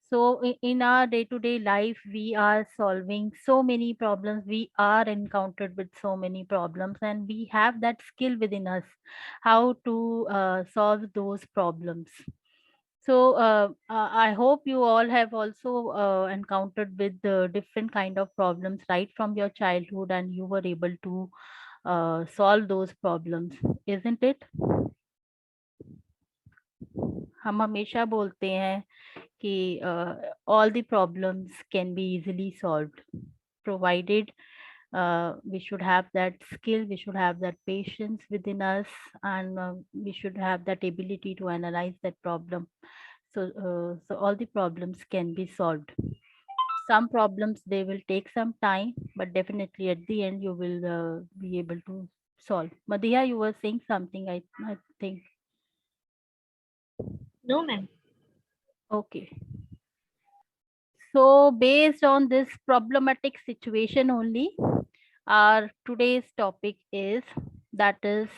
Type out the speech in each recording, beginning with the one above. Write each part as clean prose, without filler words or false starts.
So in our day-to-day life, we are solving so many problems. We are encountered with so many problems, and we have that skill within us how to solve those problems. So I hope you all have also encountered with the different kind of problems right from your childhood, and you were able to solve those problems, isn't it? हम हमेशा बोलते हैं कि all the problems can be easily solved, provided we should have that skill, we should have that patience within us, and we should have that ability to analyze that problem. So all the problems can be solved. Some problems, they will take some time, but definitely at the end you will be able to solve. Madhya, you were saying something, I think. No, ma'am. Okay. So based on this problematic situation only, our today's topic is, that is,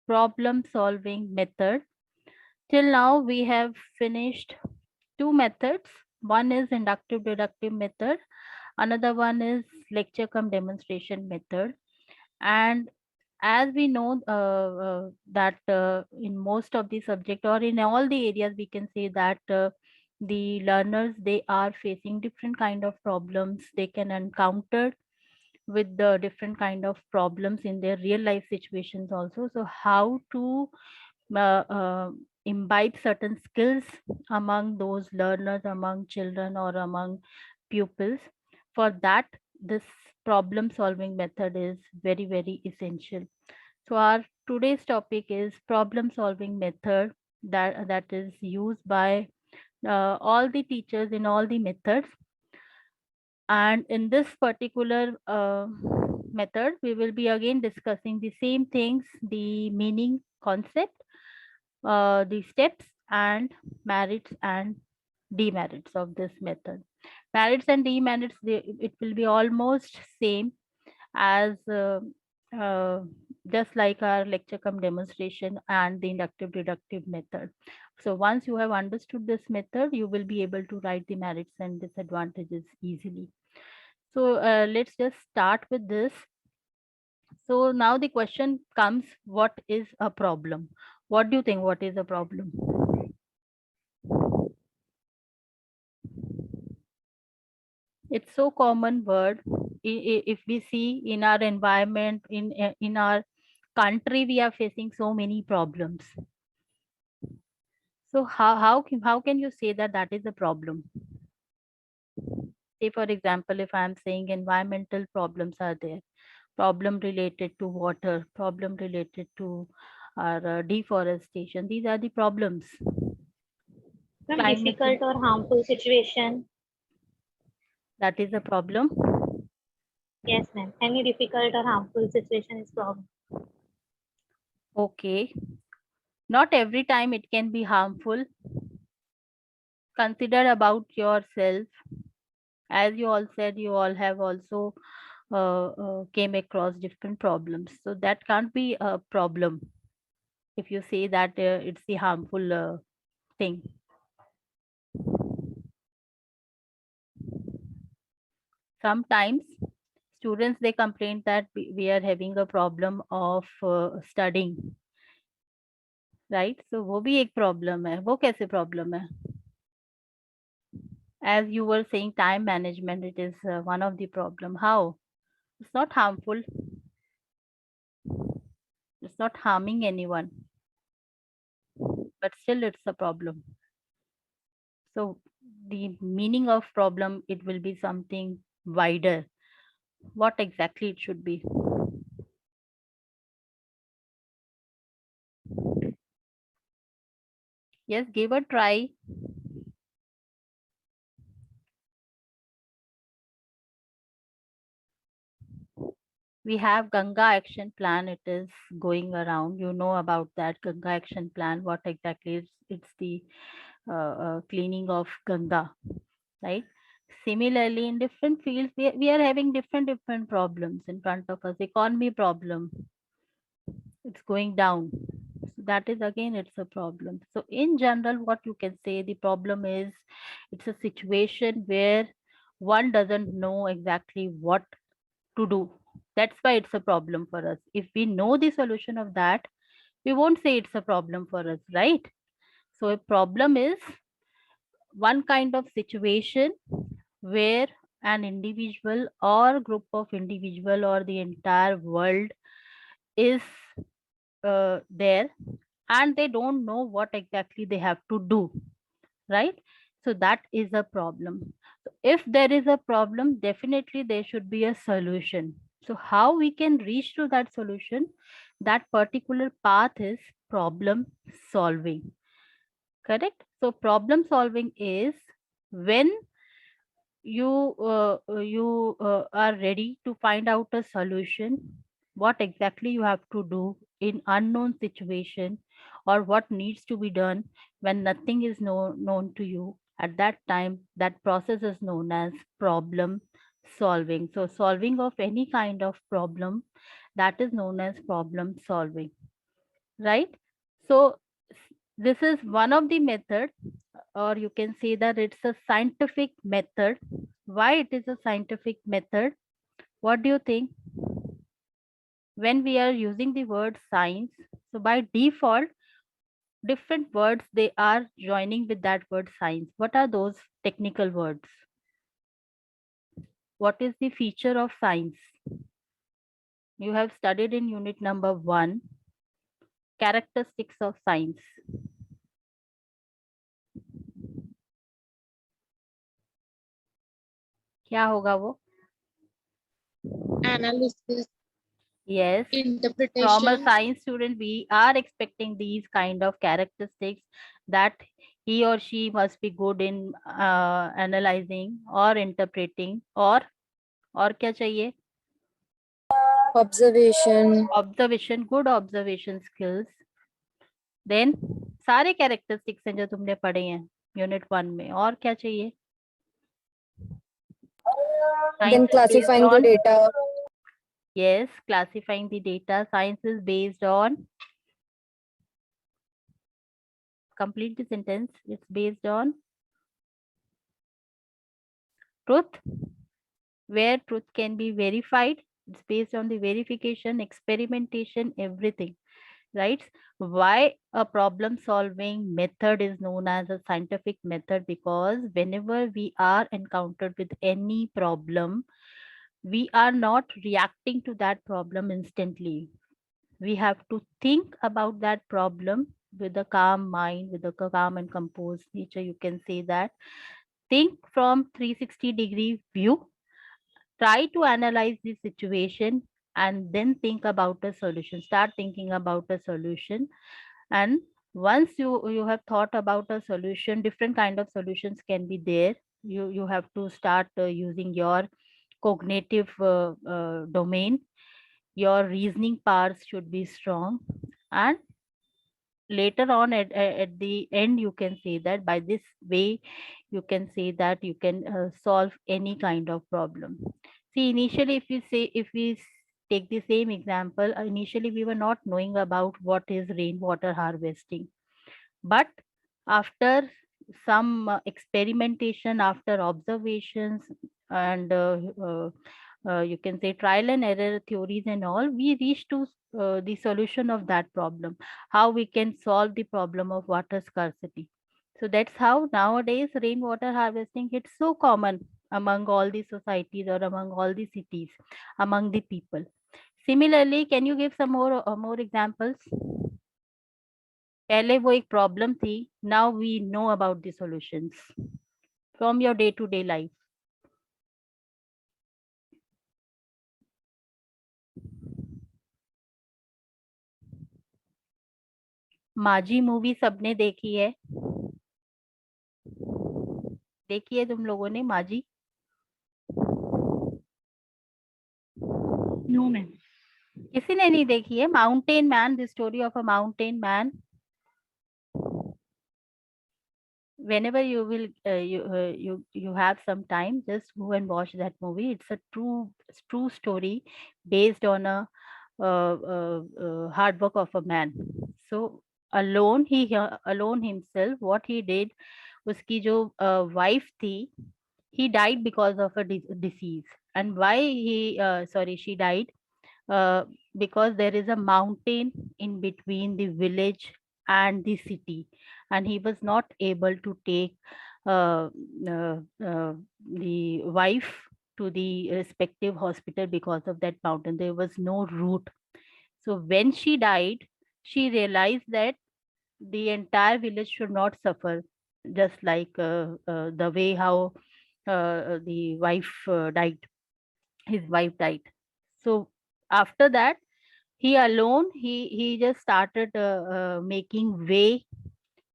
problem solving method. Till now we have finished two methods. One is inductive deductive method, another one is lecture cum demonstration method. And as we know that in most of the subject, or in all the areas, we can say that the learners, they are facing different kind of problems. They can encounter with the different kind of problems in their real life situations also. So how to uh, uh, imbibe certain skills among those learners, among children, or among pupils. For that, this problem solving method is very, very essential. So our today's topic is problem solving method, that is used by all the teachers in all the methods. And in this particular method, we will be again discussing the same things: the meaning, concept, the steps, and merits and demerits of this method. Merits and demerits, it will be almost same as uh, just like our lecture cum demonstration and the inductive deductive method. So once you have understood this method, you will be able to write the merits and disadvantages easily. So let's just start with this. So now the question comes, what is a problem? What do you think? What is a problem? It's so common word. If we see in our environment, in our country, we are facing so many problems. So how can you say that that is a problem? Say for example, if I am saying environmental problems are there, problem related to water, problem related to our deforestation, these are the problems. Ma'am, Climate difficult change, or harmful situation. that is a problem. Yes, ma'am. Any difficult or harmful situation is problem. Okay, not every time it can be harmful. Consider about yourself. As you all said, you all have also came across different problems, so that can't be a problem if you say that it's the harmful thing. Sometimes students, they complain that we are having a problem of studying, right? So वो भी एक problem है. वो कैसे problem है? As you were saying, time management, it is one of the problem. How? It's not harmful. It's not harming anyone, but still it's a problem. So the meaning of problem, it will be something wider. What exactly it should be? Yes, give a try. We have Ganga action plan. It is going around. You know about that Ganga action plan. What exactly is? It's the cleaning of Ganga, right? Similarly, in different fields, we are having different problems in front of us. Economy problem, it's going down. that is again, it's a problem. So in general, what you can say, the problem is it's a situation where one doesn't know exactly what to do. That's why it's a problem for us. If we know the solution of that, we won't say it's a problem for us, right? So a problem is one kind of situation where an individual or group of individual or the entire world is there, and they don't know what exactly they have to do, right? So that is a problem. So if there is a problem, definitely there should be a solution. So how we can reach to that solution, that particular path is problem solving. Correct? So problem solving is when you are ready to find out a solution, what exactly you have to do in unknown situation, or what needs to be done when nothing is known to you. At that time, that process is known as problem solving. So solving of any kind of problem, that is known as problem solving, right? So this is one of the method, or you can say that it's a scientific method. Why it is a scientific method? What do you think? When we are using the word science, so by default, different words they are joining with that word science. What are those technical words? What is the feature of science? You have studied in unit number 1, characteristics of science. क्या होगा वो? Analysis, Yes, from a interpretation, science student, we are expecting these kind of characteristics, that he or she must be good in analyzing or interpreting, और क्या चाहिए? observation, Observation, good observation skills. Then सारे characteristics हैं जो तुमने पढ़े हैं unit 1 में, और क्या चाहिए? then classifying the data, Yes, classifying the data. Science is based on, complete the sentence, it's based on truth, where truth can be verified. It's based on the verification, experimentation, everything, right? Why a problem solving method is known as a scientific method? Because whenever we are encountered with any problem, we are not reacting to that problem instantly. We have to think about that problem with a calm mind, with a calm and composed nature. You can say that. Think from 360-degree view, try to analyze the situation, and then think about a solution. Start thinking about a solution. And once you have thought about a solution, different kind of solutions can be there. You have to start using your cognitive domain. Your reasoning powers should be strong, and later on at the end, you can say that by this way you can say that you can solve any kind of problem. See, initially, if we take the same example, initially we were not knowing about what is rainwater harvesting, but after some experimentation, after observations, and you can say trial and error theories and all, we reached to the solution of that problem, how we can solve the problem of water scarcity. So that's how nowadays rainwater harvesting is so common among all the societies, or among all the cities, among the people. Similarly, can you give some more examples? पहले वो एक problem थी, now we know about the solutions from your day to day life. माझी movie सबने देखी है? देखी है तुम लोगों ने माझी? No, ma'am. किसी ने नहीं देखी है? Mountain man, the story of a mountain man. Whenever you will you have some time, just go and watch that movie. It's a true story based on a hard work of a man. So alone himself. What he did, उसकी जो wife थी, he died because of a disease. And why she died? Because there is a mountain in between the village and the city, and he was not able to take uh, uh, uh, the wife to the respective hospital because of that mountain. There was no route. So when she died, she realized that the entire village should not suffer, just like the way how the wife died, his wife died. So after that, he alone, he just started making way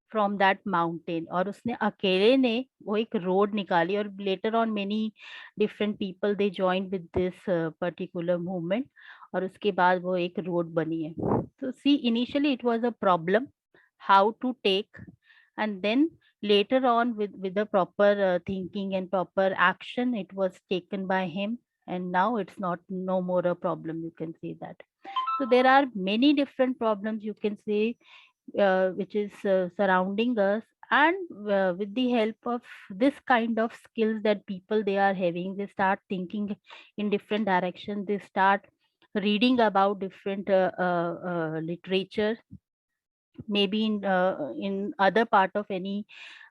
from that mountain, और उसने अकेले ने वो एक road निकाली, और later on many different people they joined with this particular movement, और उसके बाद वो एक road बनी है. So see, initially it was a problem how to take, and then later on with the proper thinking and proper action, it was taken by him, and now it's not no more a problem, you can say that. So there are many different problems, you can say, which is surrounding us, and with the help of this kind of skills that people they are having, they start thinking in different directions, they start reading about different literature, maybe in other part of any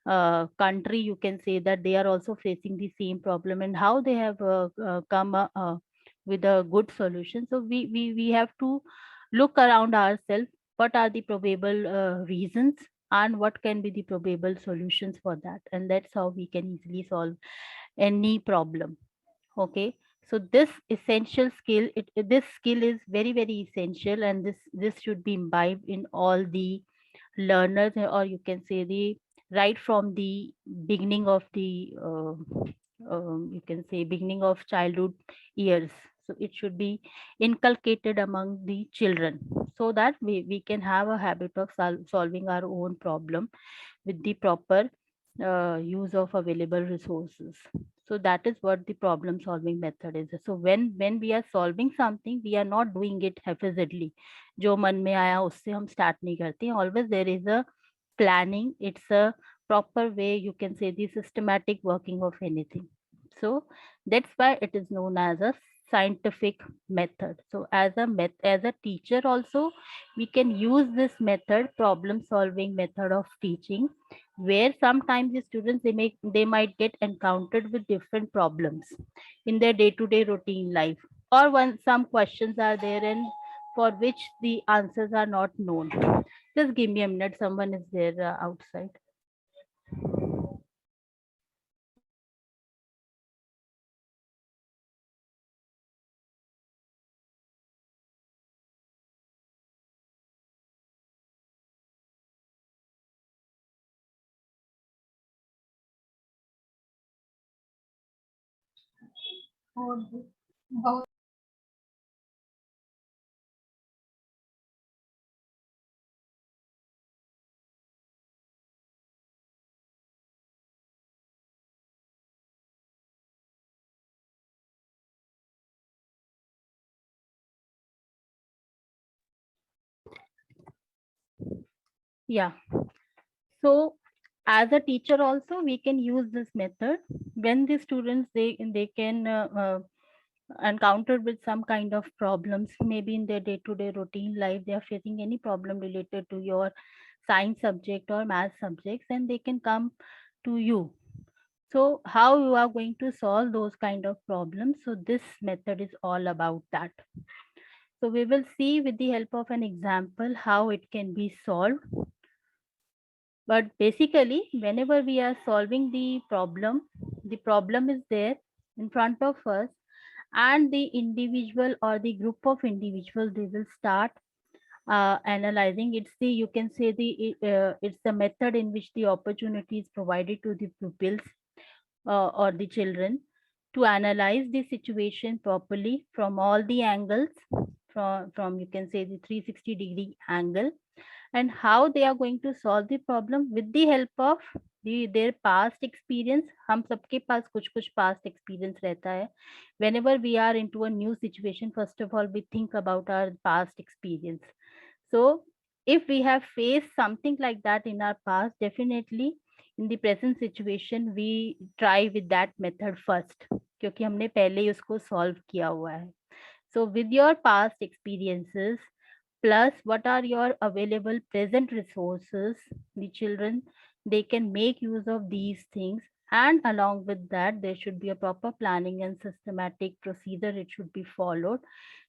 country, you can say that they are also facing the same problem, and how they have come with a good solution. So we have to look around ourselves, what are the probable reasons, and what can be the probable solutions for that, and that's how we can easily solve any problem. Okay, so this essential skill, this skill is very very essential, and this should be imbibed in all the learners, or you can say the right from the beginning of the you can say beginning of childhood years. So it should be inculcated among the children, so that we can have a habit of solving our own problem with the proper use of available resources. So that is what the problem solving method is. So when we are solving something, we are not doing it haphazardly. जो मन में आया उससे हम start नहीं करते हैं. Always there is a planning. It's a proper way, you can say, the systematic working of anything. So that's why it is known as a scientific method. So as a teacher also, we can use this method, problem solving method of teaching, where sometimes the students they might get encountered with different problems in their day-to-day routine life, or when some questions are there and for which the answers are not known. Just give me a minute, someone is there outside. Yeah, so as a teacher also, we can use this method when the students they can encounter with some kind of problems, maybe in their day-to-day routine life, they are facing any problem related to your science subject or math subjects, and they can come to you. So how you are going to solve those kind of problems? So this method is all about that. So we will see with the help of an example how it can be solved. But basically, whenever we are solving the problem is there in front of us, and the individual or the group of individuals, they will start analyzing. It's the, you can say, the it's the method in which the opportunity is provided to the pupils or the children to analyze the situation properly from all the angles, from you can say the 360-degree angle, and how they are going to solve the problem with the help of their past experience. हम सबके पास कुछ कुछ past experience रहता है. Whenever we are into a new situation, first of all we think about our past experience. So if we have faced something like that in our past, definitely in the present situation we try with that method first, क्योंकि हमने पहले ही उसको solve किया हुआ है. So with your past experiences plus what are your available present resources, the children, they can make use of these things, and along with that there should be a proper planning and systematic procedure, it should be followed.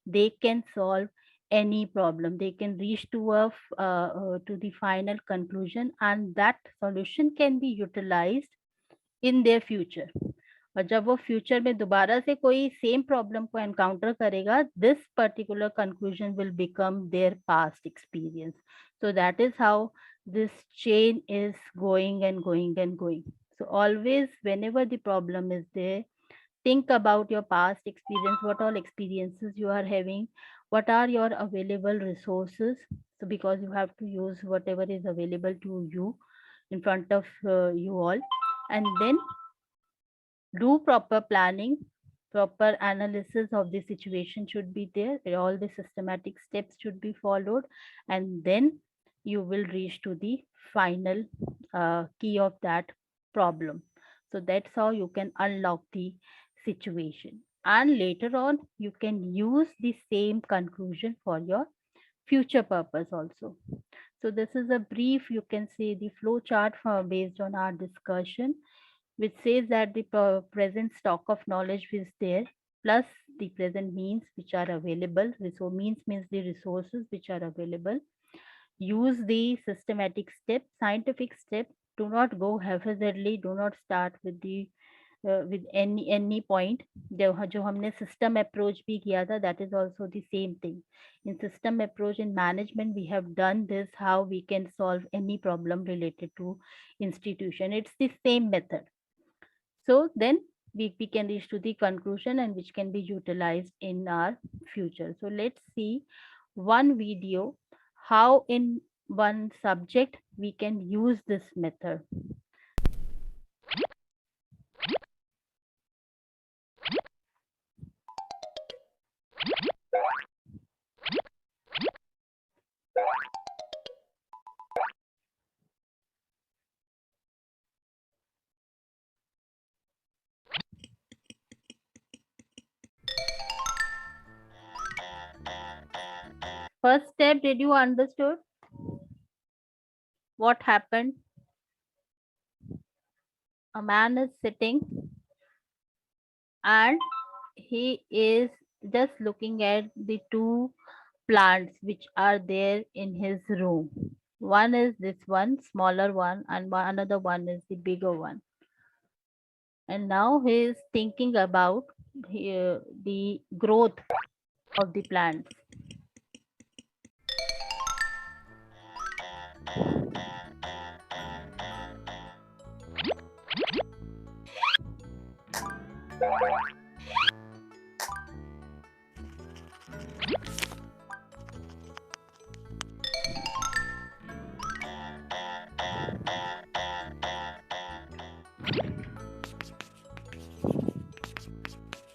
They can solve any problem, they can reach to the final conclusion, and that solution can be utilized in their future. और जब वो future में दोबारा से कोई same problem को encounter करेगा, this particular conclusion will become their past experience. So that is how this chain is going and going and going. So always whenever the problem is there, think about your past experience, what all experiences you are having, what are your available resources. So because you have to use whatever is available to you in front of you all, and then do proper planning, proper analysis of the situation should be there, all the systematic steps should be followed, and then you will reach to the final key of that problem. So that's how you can unlock the situation, and later on you can use the same conclusion for your future purpose also. So this is a brief, you can say, the flow chart based on our discussion, which says that the present stock of knowledge is there, plus the present means which are available. So means the resources which are available. Use the systematic step, scientific step. Do not go haphazardly. Do not start with any point. जो हमने system approach भी किया था, that is also the same thing. In system approach in management, we have done this, how we can solve any problem related to institution. It's the same method. So then we can reach to the conclusion, and which can be utilized in our future. So let's see one video how in one subject we can use this method. First step, did you understood what happened? A man is sitting and he is just looking at the two plants which are there in his room. One is this one, smaller one, and another one is the bigger one. And now he is thinking about the growth of the plants.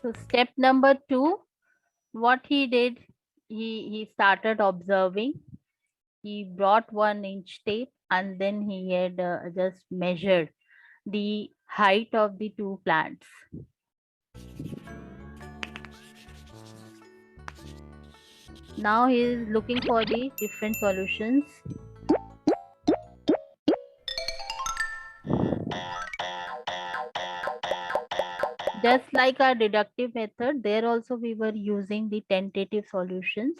So step number 2, what he did, he started observing. He brought 1-inch tape and then he had just measured the height of the two plants. Now he is looking for the different solutions. Just like our deductive method, there also we were using the tentative solutions.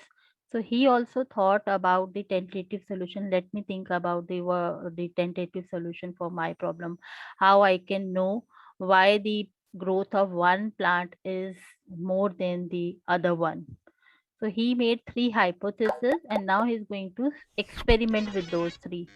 So he also thought about the tentative solution. Let me think about the tentative solution for my problem. How I can know why the growth of one plant is more than the other one. So he made 3 hypotheses and now he's going to experiment with those 3.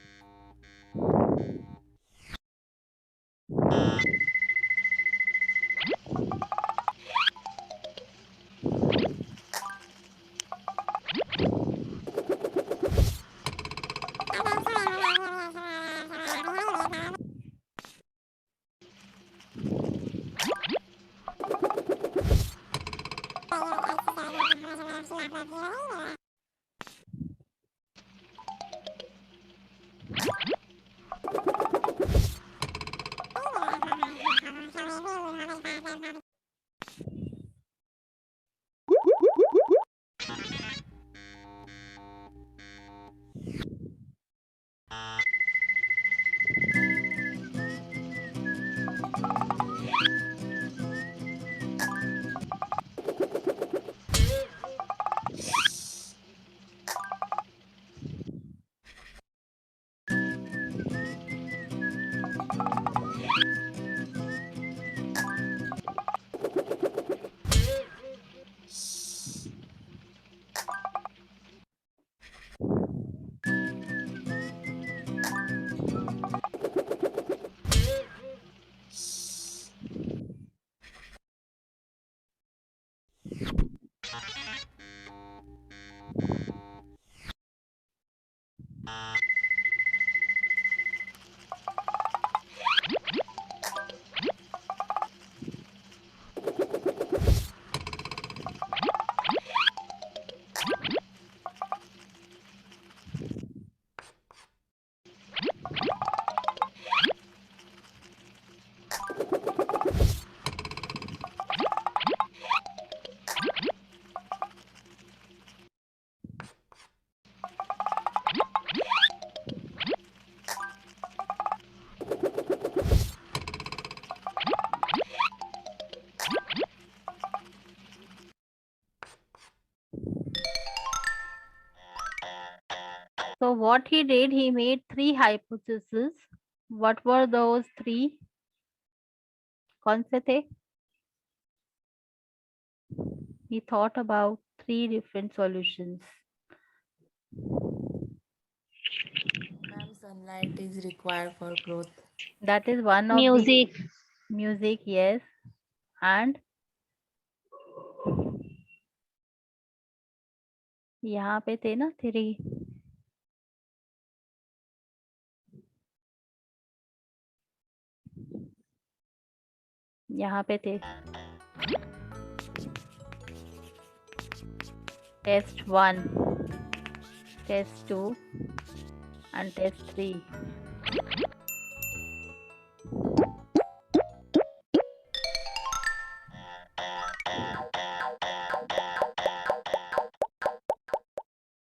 So what he did, he made 3 hypotheses. What were those 3? कौन से थे? He thought about 3 different solutions. Ma'am, sunlight is required for growth. That is one of Music. the music, yes. And यहाँ पे थे ना 3. यहाँ पे थे. Test 1, test 2 and test 3.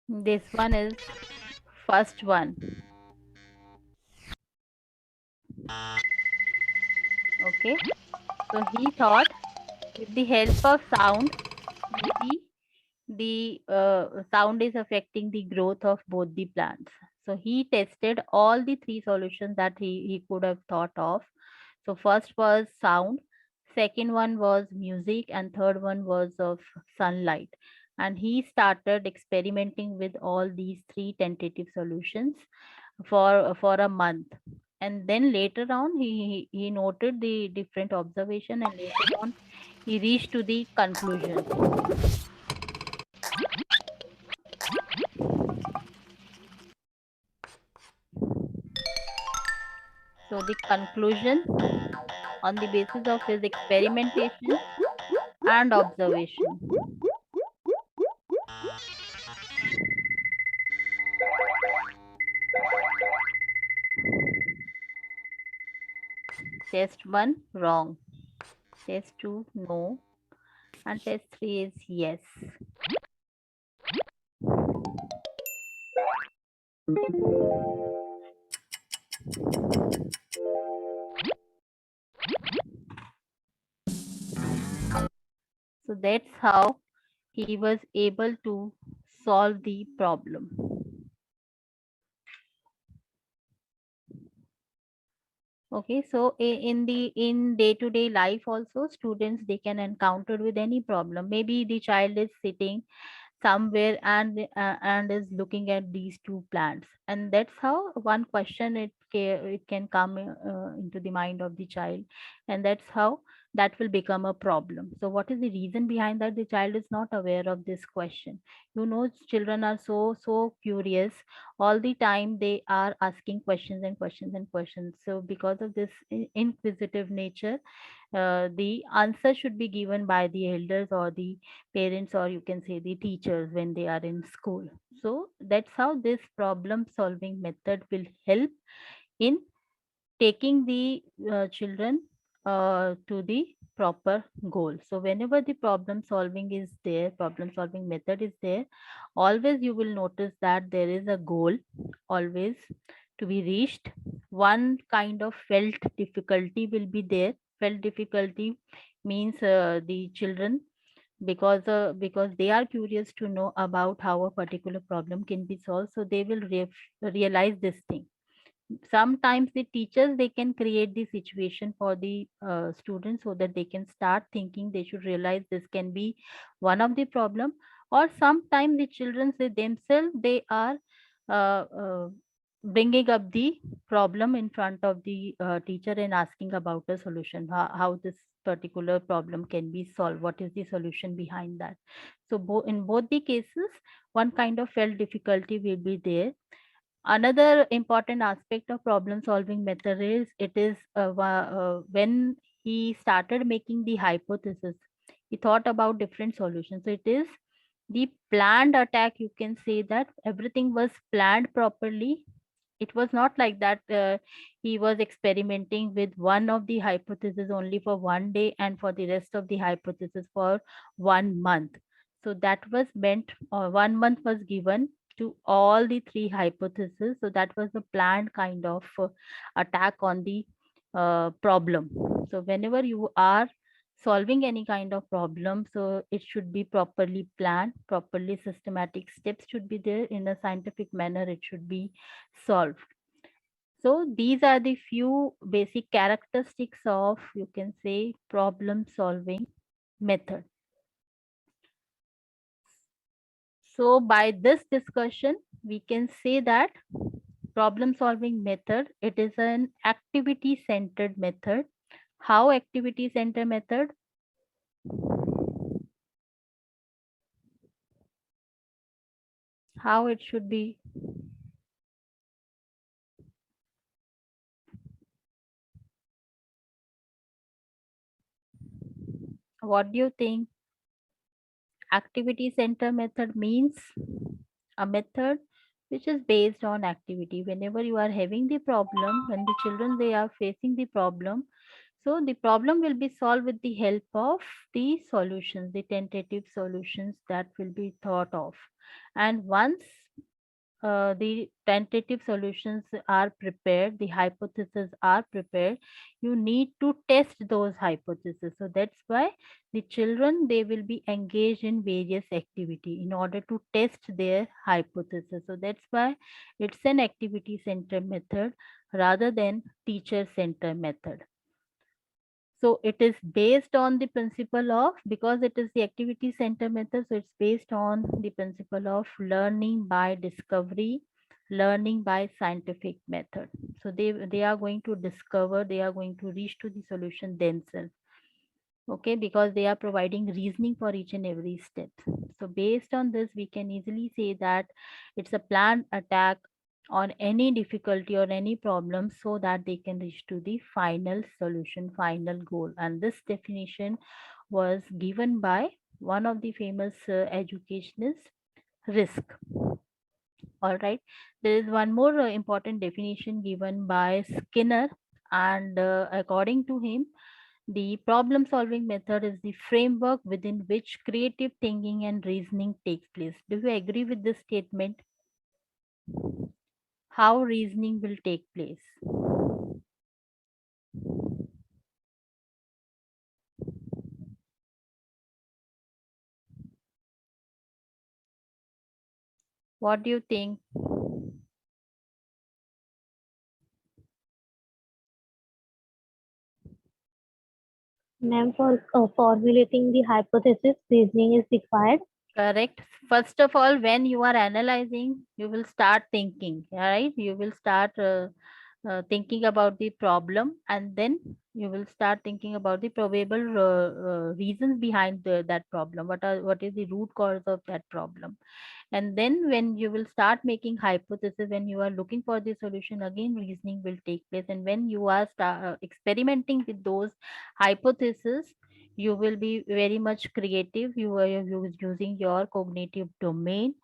This one is first one. Okay. So he thought with the help of sound, maybe the sound is affecting the growth of both the plants. So he tested all the 3 solutions that he could have thought of. So first was sound, second one was music, and third one was of sunlight. And he started experimenting with all these 3 tentative solutions for a month. And then later on, he noted the different observation, and later on, he reached to the conclusion. So the conclusion on the basis of his experimentation and observation. Test 1 wrong, test 2 no, and test 3 is yes. So that's how he was able to solve the problem. Okay, so in day-to-day life also, students, they can encounter with any problem. Maybe the child is sitting somewhere and is looking at these 2 plants, and that's how one question it can come into the mind of the child, and that's how that will become a problem. So what is the reason behind that? The child is not aware of this question. Children are so curious. All the time they are asking questions and questions and questions. So because of this inquisitive nature, the answer should be given by the elders or the parents, or you can say the teachers, when they are in school. So that's how this problem solving method will help in taking the children to the proper goal. So whenever the problem solving is there, problem solving method is there, always you will notice that there is a goal always to be reached. One kind of felt difficulty will be there. Felt difficulty means the children, because they are curious to know about how a particular problem can be solved, so they will realize this thing. Sometimes the teachers, they can create the situation for the students, so that they can start thinking, they should realize this can be one of the problem. Or sometimes the children, they themselves, they are uh, uh, bringing up the problem in front of the teacher and asking about a solution, how this particular problem can be solved, what is the solution behind that. So in both the cases, one kind of felt difficulty will be there. Another important aspect of problem solving method is, it is when he started making the hypothesis, he thought about different solutions. So it is the planned attack, you can say that everything was planned properly. It was not like that he was experimenting with one of the hypotheses only for one day and for the rest of the hypothesis for 1 month. So that was meant, 1 month was given to all the 3 hypotheses. So that was the planned kind of attack on the problem. So whenever you are solving any kind of problem, so it should be properly planned, properly systematic steps should be there, in a scientific manner it should be solved. So these are the few basic characteristics of, you can say, problem solving method. So by this discussion, we can say that problem solving method, it is an activity centered method. How activity centered method? How it should be? What do you think? Activity center method means a method which is based on activity. Whenever you are having the problem, when the children they are facing the problem, so the problem will be solved with the help of the solutions, the tentative solutions that will be thought of. And once the tentative solutions are prepared, the hypotheses are prepared, you need to test those hypotheses. So that's why the children they will be engaged in various activity in order to test their hypothesis. So that's why it's an activity centered method rather than teacher centered method. So it is based on the principle of, because it is the activity center method, so it's based on the principle of learning by discovery, learning by scientific method. So they are going to discover, they are going to reach to the solution themselves. Okay, because they are providing reasoning for each and every step. So based on this, we can easily say that it's a planned attack on any difficulty or any problem so that they can reach to the final solution, final goal. And this definition was given by one of the famous educationists, Risk. All right, there is one more important definition given by Skinner, and according to him, the problem solving method is the framework within which creative thinking and reasoning takes place. Do you agree with this statement? How reasoning will take place? What do you think? Ma'am, for formulating the hypothesis, reasoning is required. Correct. First of all, when you are analyzing, you will start thinking, right? You will start thinking about the problem, and then you will start thinking about the probable reasons behind that problem. What is the root cause of that problem? And then when you will start making hypothesis, when you are looking for the solution, again reasoning will take place. And when you are experimenting with those hypotheses, you will be very much creative. You are using your cognitive domain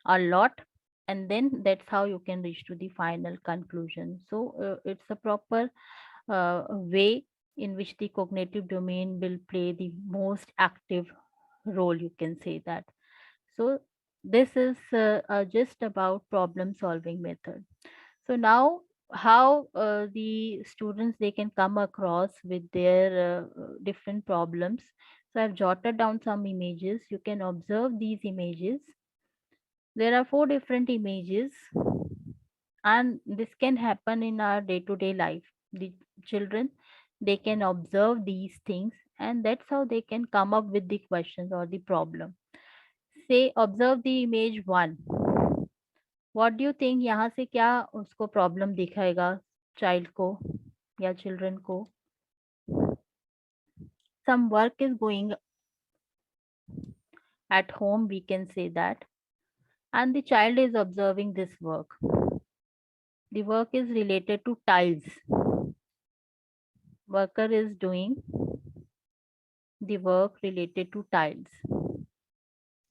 a lot, and then that's how you can reach to the final conclusion. So it's a proper way in which the cognitive domain will play the most active role, you can say that. So this is just about problem solving method. So now how the students they can come across with their different problems. So I've jotted down some images. You can observe these images. There are 4 different images, and this can happen in our day to day life. The children they can observe these things, and that's how they can come up with the questions or the problem. Say observe the image 1. What do you think, यहाँ से क्या उसको problem दिखाएगा child को या children को? Some work is going at home, we can say that, and the child is observing this work. The work is related to tiles. Worker is doing the work related to tiles.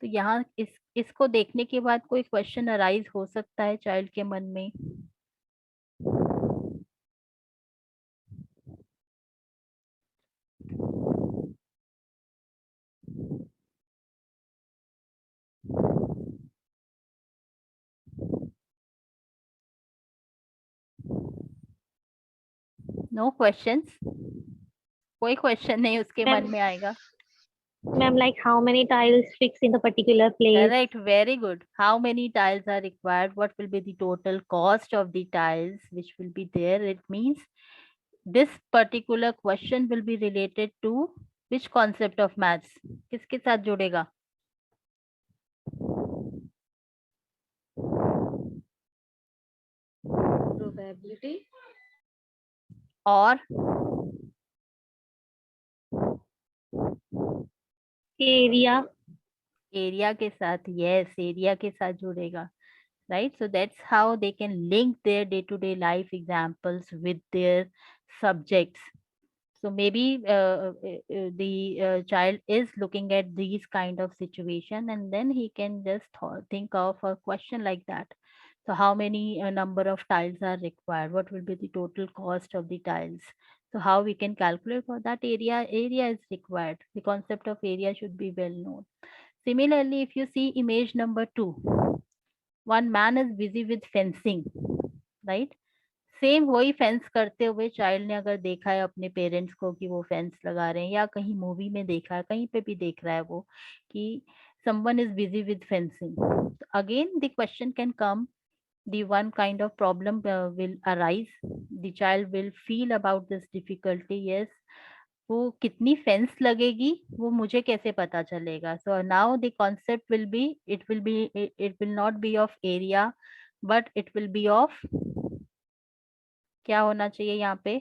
तो यहाँ इसको देखने के बाद कोई question arise हो सकता है चाइल्ड के मन में? No questions? कोई क्वेश्चन नहीं उसके Ma'am, मन में आएगा. ma'am, like how many tiles fixed in the particular place? Correct, very good. How many tiles are required? What will be the total cost of the tiles which will be there? It means this particular question will be related to which concept of maths? किसके साथ जुड़ेगा? Probability. और Area. Area के साथ. Yes, area के साथ जुड़ेगा. Right, so that's how they can link their day-to-day life examples with their subjects. So maybe the child is looking at these kind of situation, and then he can just think of a question like that. So how many number of tiles are required? What will be the total cost of the tiles? So how we can calculate for that area? Area is required. The concept of area should be well known. Similarly, if you see image number 2, one man is busy with fencing, right? Same वही fence करते हुए child ने अगर देखा है अपने parents को कि वो फेंस लगा रहे हैं, या कहीं मूवी में देखा है, कहीं पे भी देख रहा है वो कि someone is busy with fencing. Again, the question can come, the one kind of problem will arise. The child will feel about this difficulty. Yes, वो कितनी फेंस लगेगी वो मुझे कैसे पता चलेगा? So now the concept will be, it will not be of area, but it will be of, क्या होना चाहिए यहाँ पे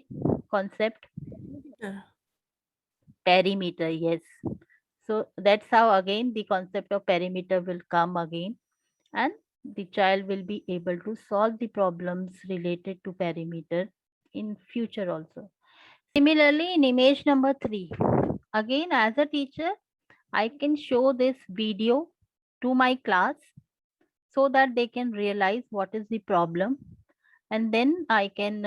concept? Perimeter. Yes, so that's how again the concept of perimeter will come again, and the child will be able to solve the problems related to perimeter in future also. Similarly, in image number 3, again as a teacher I can show this video to my class so that they can realize what is the problem, and then I can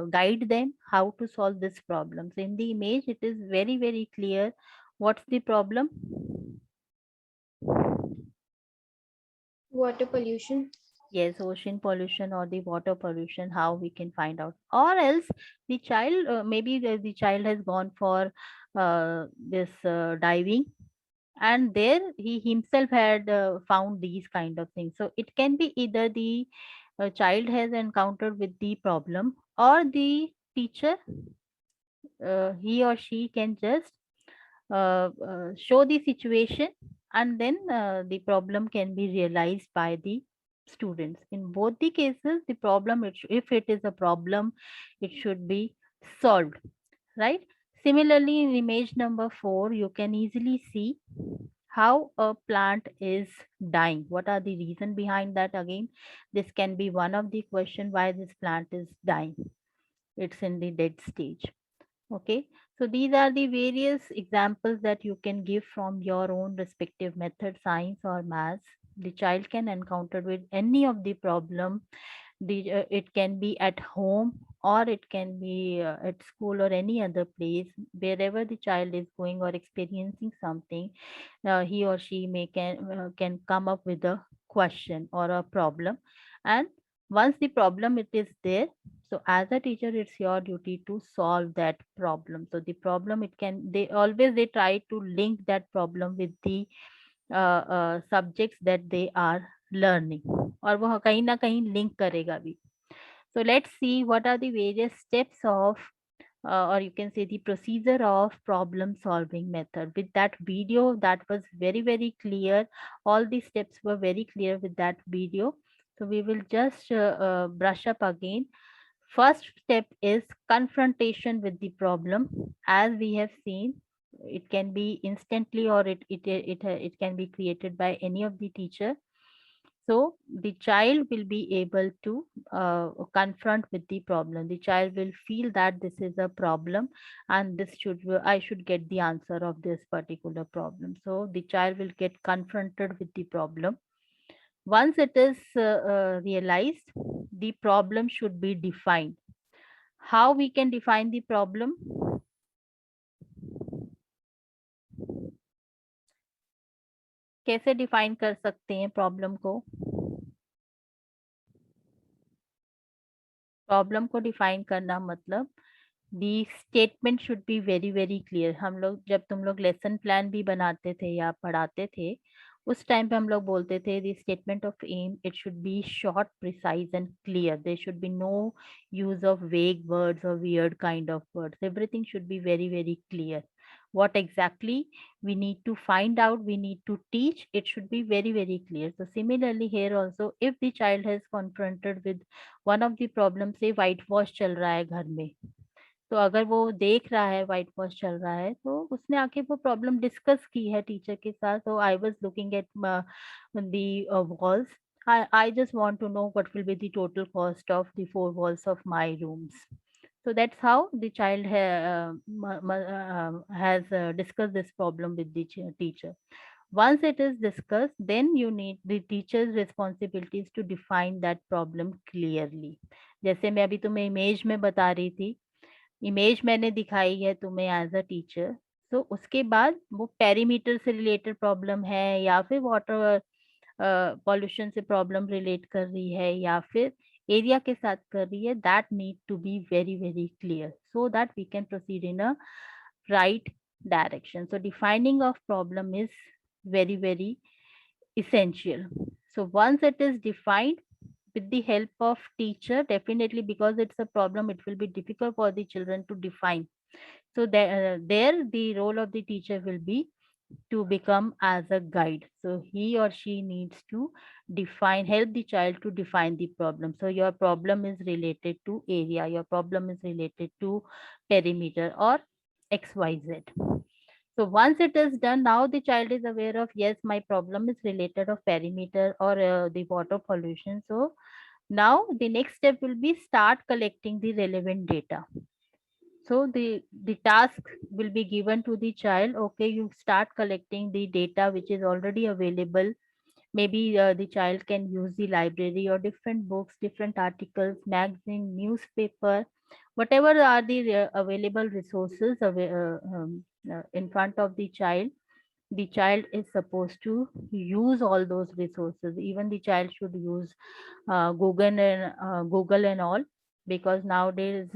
guide them how to solve this problem. So in the image it is very, very clear what's the problem. Water pollution. Yes, ocean pollution or the water pollution, how we can find out. Or else the child, maybe the child has gone for this diving, and there he himself had found these kind of things. So it can be either the child has encountered with the problem, or the teacher, he or she can just show the situation, and then the problem can be realized by the students. In both the cases, the problem, if it is a problem, it should be solved, right? Similarly, in image number 4, you can easily see how a plant is dying. What are the reason behind that? Again, this can be one of the question, why this plant is dying. It's in the dead stage. Okay, so these are the various examples that you can give from your own respective method, science or maths. The child can encounter with any of the problem. It can be at home, or it can be at school or any other place. Wherever the child is going or experiencing something, he or she can come up with a question or a problem. And once the problem it is there, so as a teacher it's your duty to solve that problem. So the problem, it can, they try to link that problem with the subjects that they are learning, और वो कहीं ना कहीं link करेगा भी. So let's see what are the various steps of or you can say the procedure of problem solving method. With that video, that was very, very clear. All the steps were very clear with that video. So we will just brush up again. First step is confrontation with the problem. As we have seen, it can be instantly, or it can be created by any of the teacher. So the child will be able to confront with the problem. The child will feel that this is a problem, and this I should get the answer of this particular problem. So the child will get confronted with the problem. Once it is realized, the problem should be defined. How we can define the problem? कैसे define कर सकते हैं problem को? Problem को define करना मतलब the statement should be very very clear. हम लोग जब तुम लोग लेसन प्लान भी बनाते थे या पढ़ाते थे, उस टाइम पे हम लोग बोलते थे the statement of aim it should be short, precise and clear. There should be no use of vague words or weird kind of words. Everything should be very very clear. What exactly we need to find out, we need to teach, it should be very very clear. So similarly here also, if the child has confronted with one of the problems, say white wash चल रहा है घर में, तो अगर वो देख रहा है व्हाइट वॉश चल रहा है, तो उसने आके वो प्रॉब्लम डिस्कस की है टीचर के साथ। तो I was looking at the walls. I just want to know what will be the total cost of the four walls of my rooms. So that's how the child has discussed this problem with the teacher. Once it is discussed, then you need the teacher's responsibilities to define that problem clearly. जैसे मैं अभी तुम्हें image में बता रही थी, image मैंने दिखाई है तुम्हें एज अ टीचर, तो उसके बाद वो पेरीमीटर से रिलेटेड प्रॉब्लम है या फिर वाटर पॉल्यूशन से प्रॉब्लम रिलेट कर रही है या फिर एरिया के साथ कर रही है, that need to be very very clear so that we can proceed in a right direction. So defining of problem is very very essential. So once it is defined with the help of teacher, definitely because it's a problem, it will be difficult for the children to define. So there the role of the teacher will be to become as a guide. So he or she needs to define, help the child to define the problem. So your problem is related to area, your problem is related to perimeter or xyz. So once it is done, now the child is aware of, yes, my problem is related of perimeter or the water pollution. So now the next step will be start collecting the relevant data. So the task will be given to the child. Okay, you start collecting the data which is already available. Maybe the child can use the library or different books, different articles, magazine, newspaper, whatever are the available resources in front of the child. The child is supposed to use all those resources. Even the child should use Google and all, because nowadays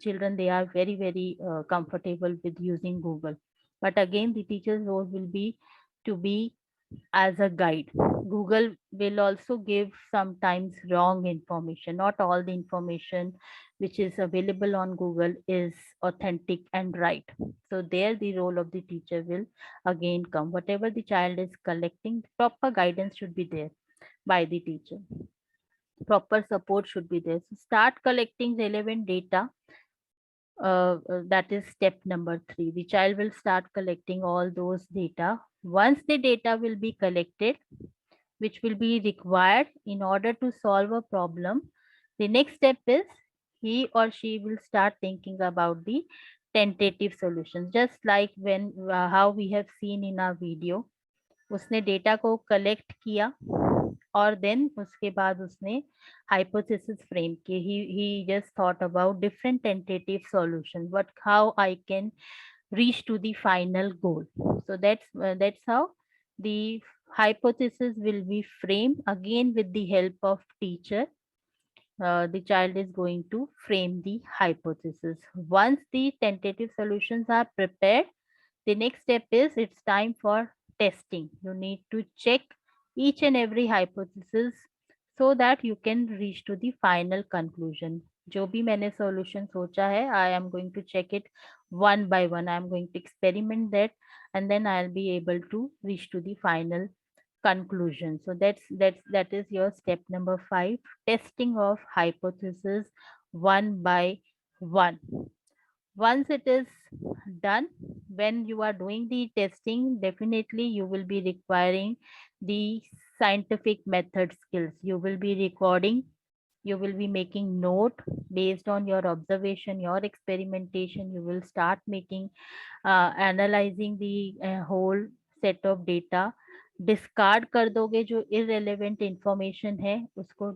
children, they are very very comfortable with using Google. But again, the teacher's role will be to be as a guide. Google will also give sometimes wrong information. Not all the information which is available on Google is authentic and right. So there the role of the teacher will again come. Whatever the child is collecting, proper guidance should be there by the teacher. Proper support should be there. So start collecting relevant data. That is step number 3. The child will start collecting all those data. Once the data will be collected, which will be required in order to solve a problem, the next step is he or she will start thinking about the tentative solutions. Just like when how we have seen in our video, उसने data को collect किया और then उसके बाद उसने hypothesis frame किए. he just thought about different tentative solutions, what how I can reach to the final goal. So that's how the hypothesis will be framed. Again, with the help of teacher, the child is going to frame the hypothesis. Once the tentative solutions are prepared, the next step is it's time for testing. You need to check each and every hypothesis so that you can reach to the final conclusion. जो भी मैंने solution सोचा है, I am going to check it one by one. I am going to experiment that, and then I'll be able to reach to the final conclusion. So that is your step number 5, testing of hypothesis one by one. Once it is done, when you are doing the testing, definitely you will be requiring the scientific method skills. You will be recording, you will be making note based on your observation, your experimentation. You will start making analyzing the whole set of data. Discard कर दोगे जो irrelevant information है, उसको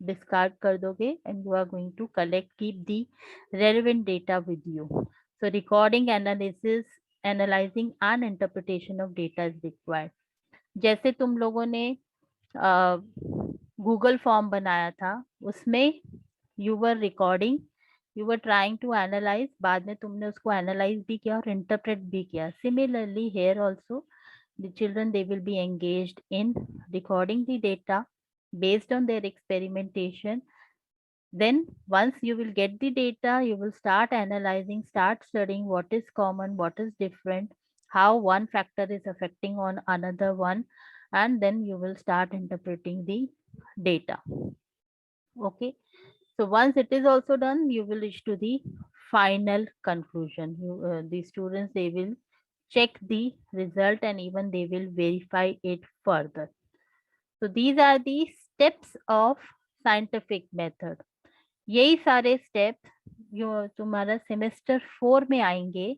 discard कर दोगे, and you are going to keep the relevant data with you. So recording, analysis, analyzing and interpretation of data is required. जैसे तुम लोगों ने गूगल फॉर्म बनाया था, उसमें you were recording you were trying to analyze, बाद में तुमने उसको analyze भी किया और interpret भी किया. Similarly here also the children, they will be engaged in recording the data based on their experimentation. Then once you will get the data, you will start analyzing, start studying what is common, what is different, how one factor is affecting on another one, and then you will start interpreting the data. Okay, so once it is also done, you will reach to the final conclusion. The students, they will check the result and even they will verify it further. So these are the steps of scientific method. यही सारे steps जो तुम्हारा semester 4 में आएंगे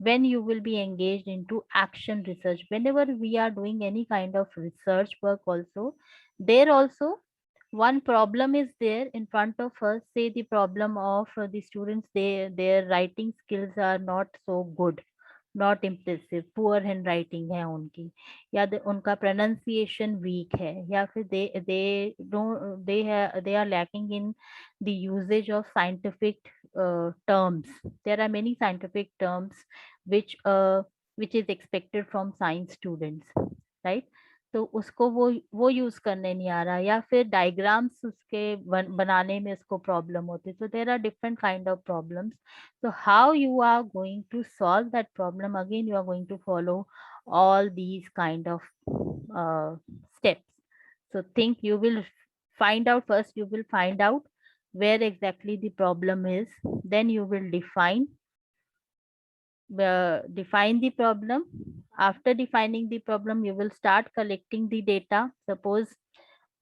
when you will be engaged into action research. Whenever we are doing any kind of research work also, there also one problem is there in front of us. Say the problem of the students, their writing skills are not so good, not impressive, poor hand writing है उनकी, या उनका pronunciation weak है, या फिर they are lacking in the usage of scientific terms. There are many scientific terms which is expected from science students, right? तो उसको वो यूज करने नहीं आ रहा, या फिर डायग्राम्स उसके बनाने में उसको प्रॉब्लम होती है. So there are different kind of problems. So how you are going to solve that problem? Again, you are going to follow all these kind of steps. So think, you will find out first, you will find out where exactly the problem is. Then you will define the problem. After defining the problem, you will start collecting the data. Suppose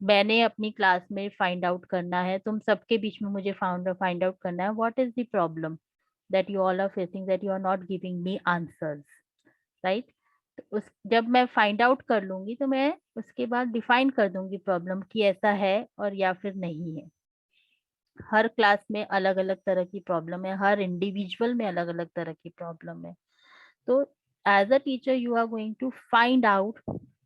मैंने अपनी class में find out करना है, तुम सबके बीच में मुझे find out करना है what is the problem that you all are facing, that you are not giving me answers, right? तो उस जब मैं फाइंड आउट कर लूंगी तो मैं उसके बाद डिफाइन कर दूंगी प्रॉब्लम कि ऐसा है और या फिर नहीं है. हर क्लास में अलग अलग तरह की प्रॉब्लम है, हर इंडिविजुअल में अलग अलग तरह की प्रॉब्लम है. तो as a teacher you are going to find out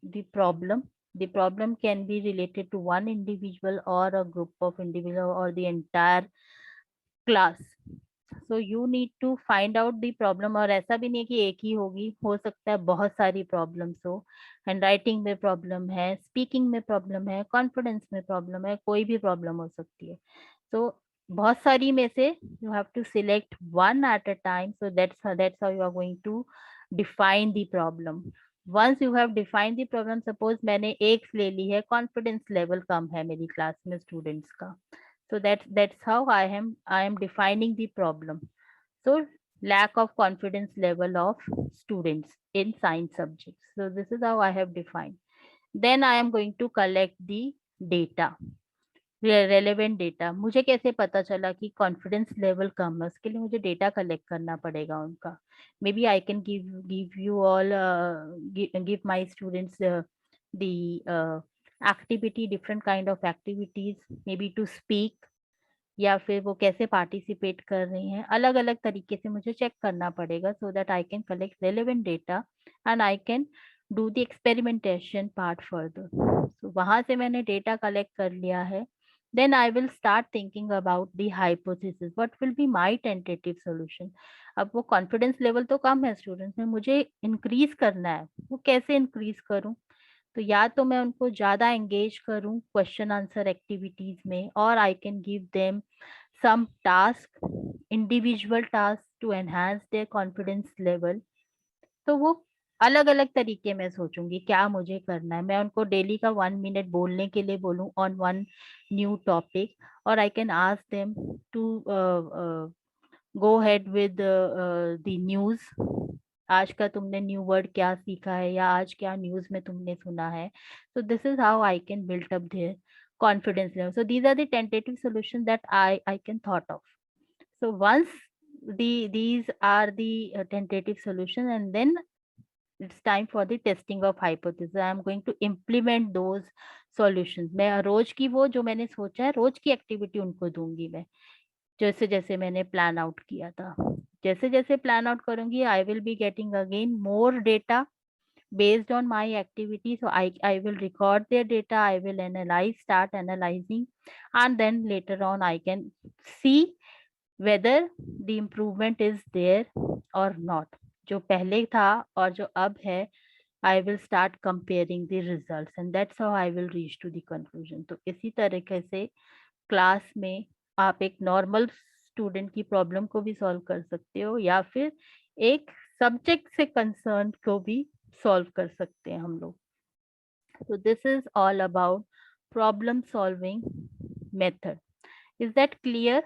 the problem. The problem can be related to one individual or a group of individual or the entire class. So you need to find out the problem. और ऐसा भी नहीं है कि एक ही होगी, हो सकता है बहुत सारी प्रॉब्लम्स हो. हैंड राइटिंग में प्रॉब्लम है, स्पीकिंग में प्रॉब्लम है, कॉन्फिडेंस में प्रॉब्लम है, कोई भी प्रॉब्लम हो सकती है. तो बहुत सारी में से you have to select one at a time. So that's how you are going to define the problem. Once you have define the problem, suppose मैंने एक ले ली है, कॉन्फिडेंस लेवल कम है मेरी क्लास में स्टूडेंट्स का. So that's how I am defining the problem. So lack of confidence level of students in science subjects. So this is how I have defined. Then I am going to collect the data, relevant data. मुझे कैसे पता चला कि confidence level कम है? उसके लिए मुझे data collect करना पड़ेगा उनका. Maybe I can give you all, give my students the activity, different kind of activities, maybe to speak, या फिर वो कैसे पार्टिसिपेट कर रही हैं, अलग अलग तरीके से मुझे चेक करना पड़ेगा. So that I can collect relevant data and I can do the experimentation part further. So वहां से मैंने डेटा कलेक्ट कर लिया है. Then I will start thinking about the hypothesis, what will be my tentative solution. अब वो confidence level तो कम है स्टूडेंट्स में, मुझे इंक्रीज करना है. वो कैसे इंक्रीज करूं? तो या तो मैं उनको ज्यादा एंगेज करूं क्वेश्चन आंसर एक्टिविटीज में, और I can give them some task, individual task to enhance their confidence level. तो वो अलग अलग तरीके में सोचूंगी क्या मुझे करना है. मैं उनको डेली का 1 मिनट बोलने के लिए बोलूं ऑन वन न्यू टॉपिक, और I can ask them to go ahead with the news. आज का तुमने न्यू वर्ड क्या सीखा है, या आज क्या न्यूज में तुमने सुना है. So this is how I can build up their confidence level. So these are the tentative solutions that I can thought of. So once these are the tentative solutions, and then it's time for the testing of hypothesis. I am going to implement those solutions. मैं रोज की वो जो मैंने सोचा है, रोज की activity उनको दूंगी मैं, जैसे जैसे मैंने प्लान आउट किया था. जैसे जैसे प्लान आउट करूंगी, I will be getting again more data based on my activity. So I will record their data, I will start analyzing, and then later on I can see whether the improvement is there or not. जो पहले था और जो अब है, I will start comparing the results and that's how I will reach to the conclusion. तो इसी तरीके से क्लास में आप एक नॉर्मल स्टूडेंट की प्रॉब्लम को भी सॉल्व कर सकते हो या फिर एक सब्जेक्ट से कंसर्न को भी सॉल्व कर सकते हैं हम लोग. So this is all about problem solving method. Is that clear?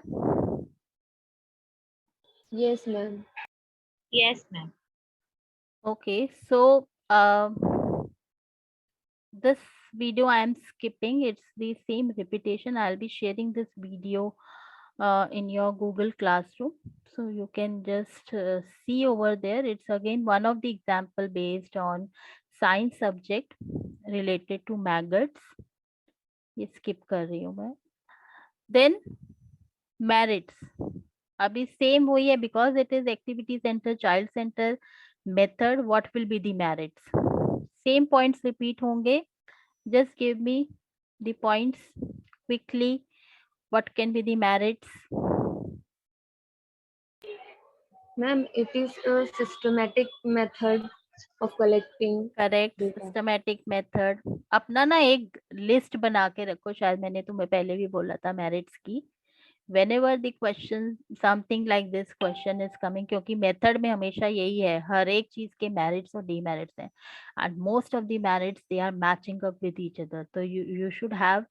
Yes, ma'am. Yes, ma'am. Okay, so this video I am skipping. It's the same repetition. I'll be sharing this video in your Google Classroom. So you can just see over there. It's again one of the example based on science subject related to maggots. ये skip कर रही हूँ मैं. Then merits. अभी same वही है because it is activity center, child center method. What will be the merits? Same points repeat होंगे. Just give me the points quickly. What can be the merits? Ma'am, it is a systematic method of collecting Correct. data. Systematic method. अपना ना एक list बना के रखो. शायद मैंने तुम्हें पहले भी बोला था merits की. Whenever the question something like this question is coming, क्योंकि मेथड में हमेशा यही है, हर एक चीज के मेरिट्स और डीमेरिट्स हैं and most of the merits they are matching up with each other. So you should have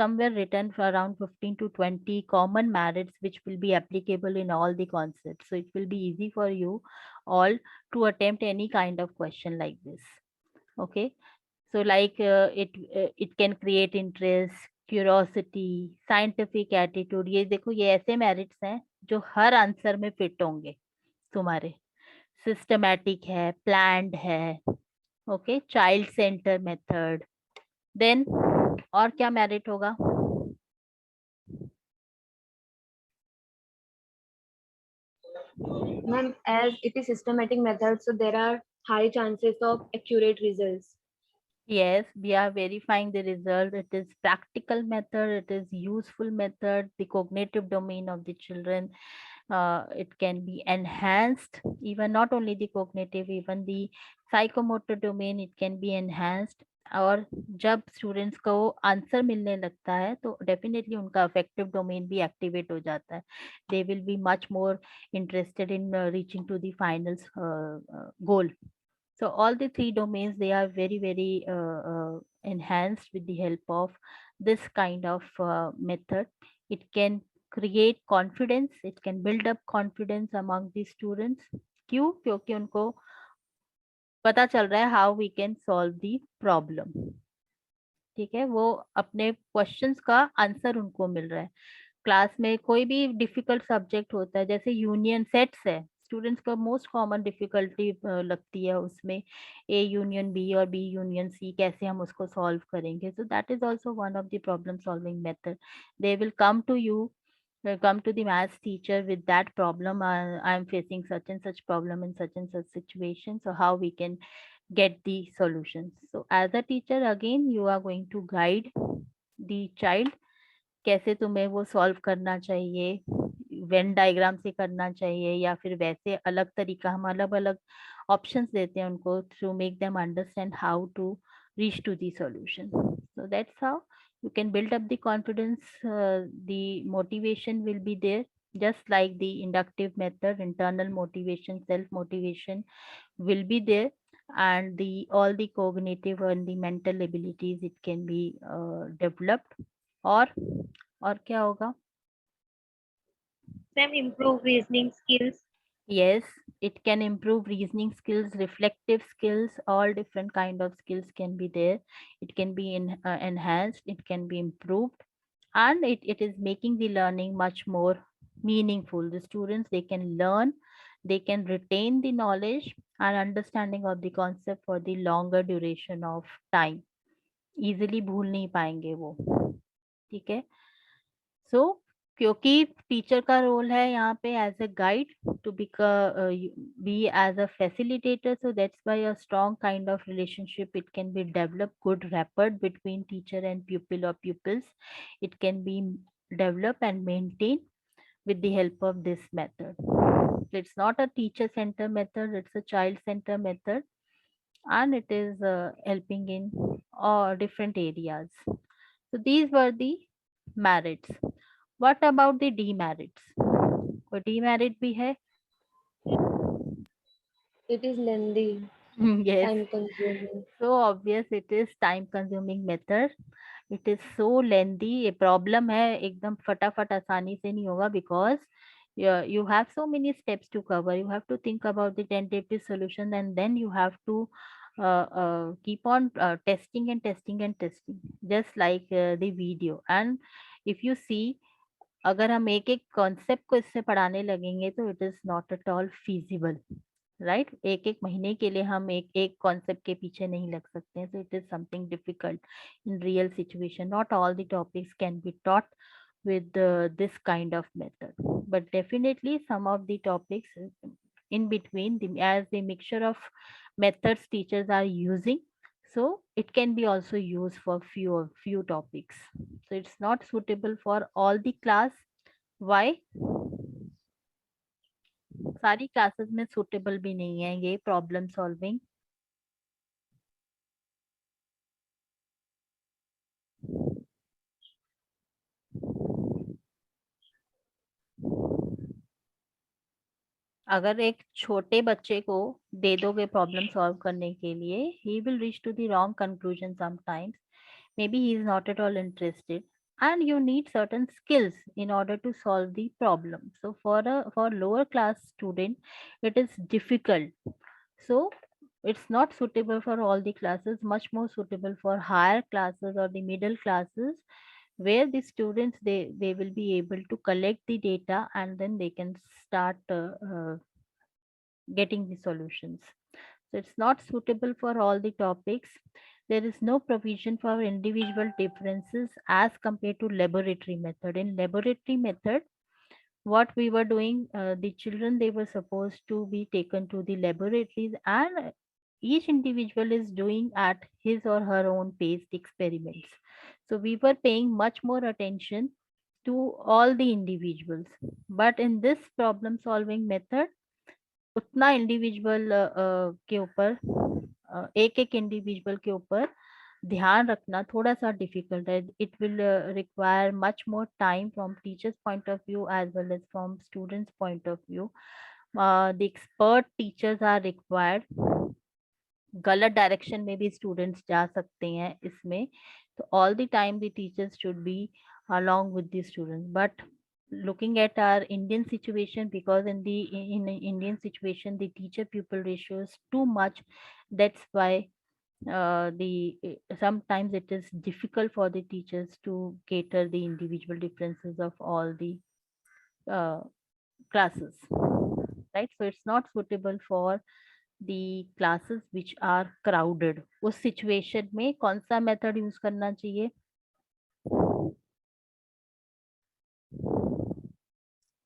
somewhere written for around 15 to 20 common merits which will be applicable in all the concepts. So it will be easy for you all to attempt any kind of question like this. Okay, so like it can create interest, curiosity, scientific attitude. ये देखो, ये ऐसे merits हैं जो हर answer में fit होंगे तुम्हारे. Systematic है, प्लान्ड है. Okay, child centre method. Then और क्या मेरिट होगा? Ma'am, as it is systematic method, so there are high chances of accurate results. Yes, we are verifying the result. It is practical method, it is useful method, the cognitive domain of the children. It can be enhanced, even not only the cognitive, even the psychomotor domain, it can be enhanced. और जब students को answer मिलने लगता है तो definitely उनका affective domain भी activate हो जाता है. They will be much more interested in reaching to the final goal. So all the three domains, they are very enhanced with the help of this kind of method. It can create confidence, it can build up confidence among the students. क्यों? क्योंकि उनको पता चल रहा है how we can solve the problem. ठीक है, वो अपने क्वेश्चंस का आंसर उनको मिल रहा है. क्लास में कोई भी डिफिकल्ट सब्जेक्ट होता है, जैसे यूनियन सेट्स है, स्टूडेंट्स को मोस्ट कॉमन डिफिकल्टी लगती है उसमें. ए यूनियन बी और बी यूनियन सी, कैसे हम उसको सॉल्व करेंगे? So that is also one of the problem solving method. They will come to you, come to the maths teacher with that problem. I am facing such and such problem in such and such situation, so how we can get the solutions? So as a teacher, again you are going to guide the child, कैसे तुम्हें वो solve करना चाहिए, Venn diagram से करना चाहिए या फिर वैसे अलग तरीका. हम अलग अलग ऑप्शंस देते हैं उनको to make them understand how to reach to the solution. So that's how you can build up the confidence. The motivation will be there, just like the inductive method. Internal motivation, self motivation will be there, and the all the cognitive and the mental abilities, it can be developed. और क्या होगा? Ma'am, improve reasoning skills. Yes, it can improve reasoning skills, reflective skills, all different kind of skills can be there. It can be enhanced, it can be improved, and it is making the learning much more meaningful. The students, they can learn, they can retain the knowledge and understanding of the concept for the longer duration of time. Easily भूल नहीं पाएंगे वो. ठीक है. सो क्योंकि teacher का role है यहाँ पे as a guide to be as a facilitator, so that's why a strong kind of relationship it can be develop, good rapport between teacher and pupil or pupils, it can be develop and maintain with the help of this method. It's not a teacher center method, it's a child center method, and it is helping in different areas. So these were the merits. What about the demerits? कोई demerit भी है? It is lengthy, Yes. time consuming. So obvious it is time consuming method. It is so lengthy. ये problem है, एकदम फटाफट आसानी से नहीं होगा, because you have so many steps to cover. You have to think about the tentative solution, and then you have to keep on testing and testing and testing, just like the video. And if you see, अगर हम एक एक concept को इससे पढ़ाने लगेंगे तो it is not at all feasible, right? एक एक महीने के लिए हम एक एक कॉन्सेप्ट के पीछे नहीं लग सकते हैं. So it is something difficult in real situation. Not all the topics can be taught with this kind of method, but definitely some of the topics in between, as the mixture of methods teachers are using, so it can be also used for few topics. So it's not suitable for all the class. Why? सारी classes में suitable भी नहीं है ये problem solving. अगर एक छोटे बच्चे को दे दोगे प्रॉब्लम सॉल्व करने के लिए, he will reach to the wrong conclusion sometimes. maybe he is not at all interested, and you need certain skills in order to solve the problem. So for lower class student it is difficult. So it's not suitable for all the classes, much more suitable for higher classes or the middle classes, where the students they will be able to collect the data, and then they can start getting the solutions. So it's not suitable for all the topics. There is no provision for individual differences as compared to laboratory method. In laboratory method, what we were doing, the children, they were supposed to be taken to the laboratories, and each individual is doing at his or her own pace the experiments. So we were paying much more attention to all the individuals. But in this problem solving method, उतना individual के ऊपर एक एक individual के ऊपर ध्यान रखना थोड़ा सा डिफिकल्ट है. It will require much more time from teachers point of view as well as from students point of view. The expert teachers are required. गलत डायरेक्शन में भी स्टूडेंट्स जा सकते हैं इसमें, तो all the time the teachers should be along with the students. But looking at our Indian situation, because in Indian situation the teacher pupil ratio is too much, that's why sometimes it is difficult for the teachers to cater the individual differences of all the classes, right? So it's not suitable for the classes which are crowded. उस situation में कौन सा method use करना चाहिए?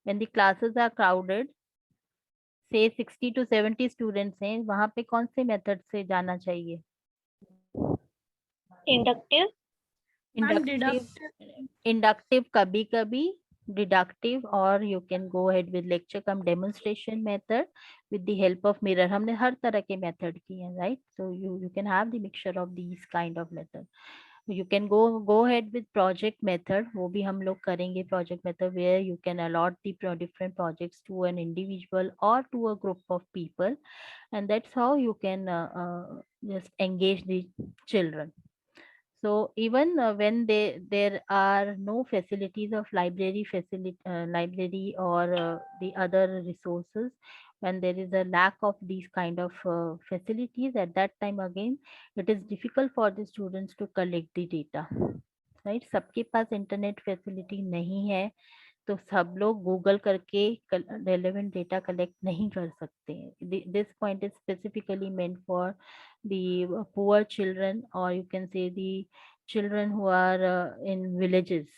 When the classes are crowded, say 60 to 70 students हैं, वहां पे कौन से मेथड से जाना चाहिए? इंडक्टिव कभी कभी, डिडक्टिव, और you can go ahead with lecture come demonstration method with the help of mirror. हमने हर तरह के मेथड किए हैं, right? So you can have the mixture of these kind of method. You can go ahead with project method. वो भी हम लोग करेंगे project method, where you can allot the different projects to an individual or to a group of people, and that's how you can just engage the children. So even when there are no facilities of library or the other resources, when there is a lack of these kind of facilities, at that time again it is difficult for the students to collect the data, right? सबके पास internet facility नहीं है, तो सब लोग Google करके relevant data collect नहीं कर सकते हैं. This point is specifically meant for the poor children, or you can say the children who are in villages.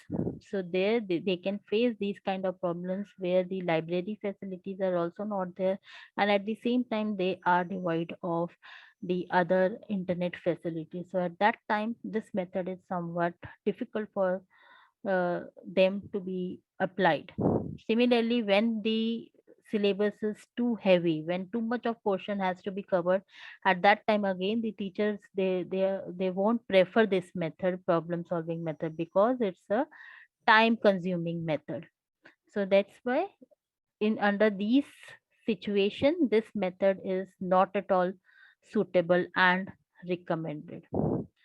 So there they can face these kind of problems, where the library facilities are also not there, and at the same time they are devoid of the other internet facilities. So at that time this method is somewhat difficult for them to be applied. Similarly, when the syllabus is too heavy, when too much of portion has to be covered, at that time again the teachers they won't prefer this method, problem solving method, because it's a time consuming method. So that's why in under these situation this method is not at all suitable and recommended.